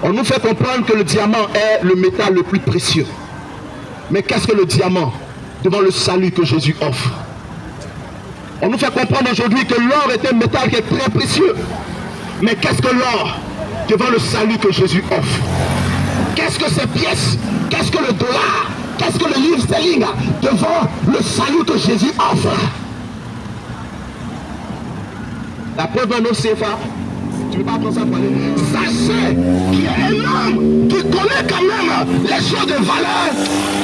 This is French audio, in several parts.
On nous fait comprendre que le diamant est le métal le plus précieux. Mais qu'est-ce que le diamant devant le salut que Jésus offre? On nous fait comprendre aujourd'hui que l'or est un métal qui est très précieux. Mais qu'est-ce que l'or devant le salut que Jésus offre? Qu'est-ce que ces pièces? Qu'est-ce que le dollar? Qu'est-ce que le livre sterling devant le salut que Jésus offre? La preuve d'un CFA, tu ne peux pas prendre ça pour aller. Sachez qu'il y a un homme qui connaît quand même les choses de valeur.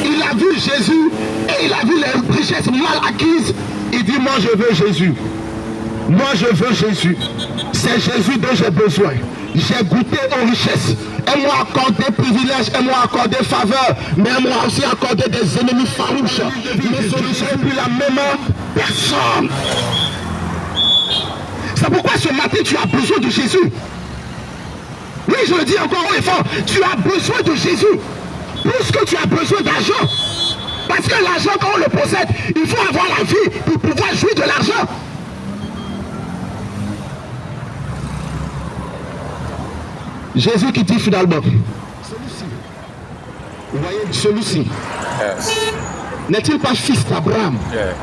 Il a vu Jésus et il a vu les richesses mal acquises. Il dit, moi je veux Jésus. Moi je veux Jésus. C'est Jésus dont j'ai besoin. J'ai goûté aux richesses. Elle m'a accordé privilèges, elle m'a accordé faveur, mais elle m'a aussi accordé des ennemis farouches. Mais ce ne sont plus la même personne. C'est pourquoi ce matin tu as besoin de Jésus. Oui, je le dis encore haut et fort, tu as besoin de Jésus. Plus que tu as besoin d'argent. Parce que l'argent, quand on le possède, il faut avoir la vie pour pouvoir jouir de l'argent. Jésus qui dit finalement, celui-ci, vous voyez, celui-ci, yes. N'est-il pas fils d'Abraham? Yeah.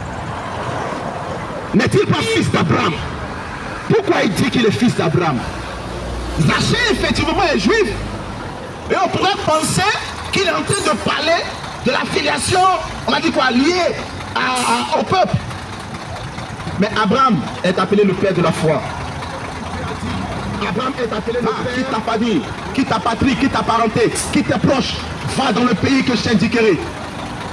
N'est-il pas fils d'Abraham? Pourquoi il dit qu'il est fils d'Abraham? Zachée effectivement est juif. Et on pourrait penser qu'il est en train de parler de la filiation, on a dit quoi, liée au peuple. Mais Abraham est appelé le père de la foi. Abraham est appelé le père. Quitte ta famille, quitte ta patrie, quitte ta parenté, quitte tes proches, va dans le pays que je t'indiquerai.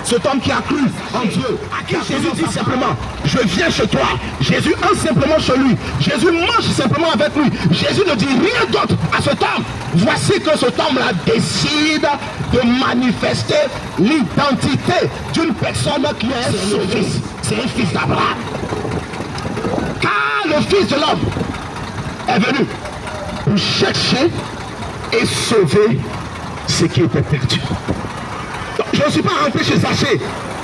Cet homme qui a cru en Dieu, à qui Jésus dit simplement, je viens chez toi. Jésus entre simplement chez lui. Jésus mange simplement avec lui. Jésus ne dit rien d'autre à cet homme. Voici que cet homme-là décide de manifester l'identité d'une personne qui est son fils. C'est un fils d'Abraham. Car le fils de l'homme est venu pour chercher et sauver ce qui était perdu. Je ne suis pas rentré chez Zachée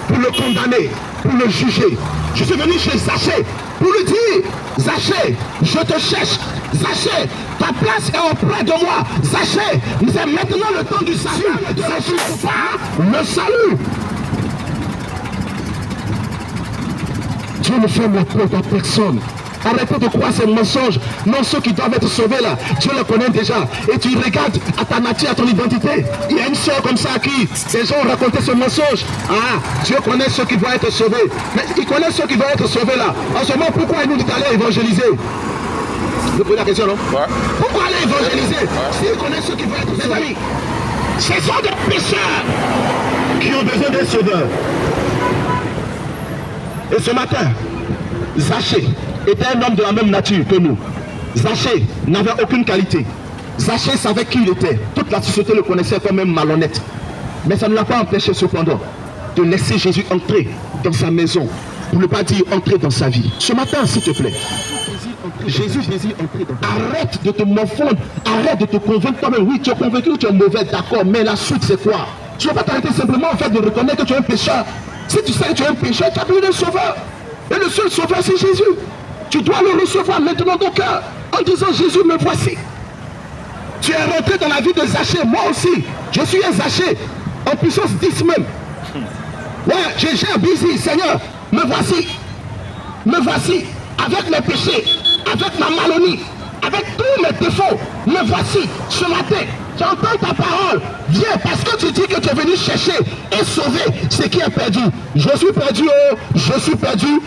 pour le condamner, pour le juger. Je suis venu chez Zachée pour lui dire, Zachée, je te cherche. Zachée, ta place est auprès de moi. Zachée, c'est maintenant le temps du salut. C'est pas le salut. Dieu ne fait la porte à personne. Arrêtez de croire ces mensonges. Non, ceux qui doivent être sauvés là, Dieu le connaît déjà. Et tu regardes à ta nature, à ton identité. Il y a une soeur comme ça à qui les gens ont raconté ce mensonge. Ah, Dieu connaît ceux qui doivent être sauvés. Mais il connaît ceux qui doivent être sauvés là. En ce moment, pourquoi il nous dit d'aller évangéliser? Vous posez la question, non? Ouais. Pourquoi aller évangéliser? S'il connaît ceux qui doivent être sauvés. Mes amis, ce sont des pécheurs qui ont besoin d'un sauveur. Et ce matin, Zachée était un homme de la même nature que nous. Zachée n'avait aucune qualité. Zachée savait qui il était. Toute la société le connaissait comme un malhonnête. Mais ça ne l'a pas empêché cependant de laisser Jésus entrer dans sa maison. Pour ne pas dire entrer dans sa vie. Ce matin, s'il te plaît, Jésus désire entrer dans ta vie. Arrête de te morfondre. Arrête de te convaincre toi-même. Oui, tu es convaincu que tu es mauvais, d'accord. Mais la suite, c'est quoi? Tu ne vas pas t'arrêter simplement en fait de reconnaître que tu es un pécheur. Si tu sais que tu es un pécheur, tu as besoin d'un sauveur. Et le seul sauveur, c'est Jésus. Tu dois le recevoir maintenant dans ton cœur en disant, Jésus, me voici. Tu es rentré dans la vie de Zachée, moi aussi. Je suis un Zachée, en puissance 10 même. Ouais, j'ai un busy, Seigneur, me voici. Me voici, avec mes péchés, avec ma malonie, avec tous mes défauts. Me voici, ce matin. J'entends ta parole. Viens, parce que tu dis que tu es venu chercher et sauver ce qui est perdu. Je suis perdu, oh, je suis perdu.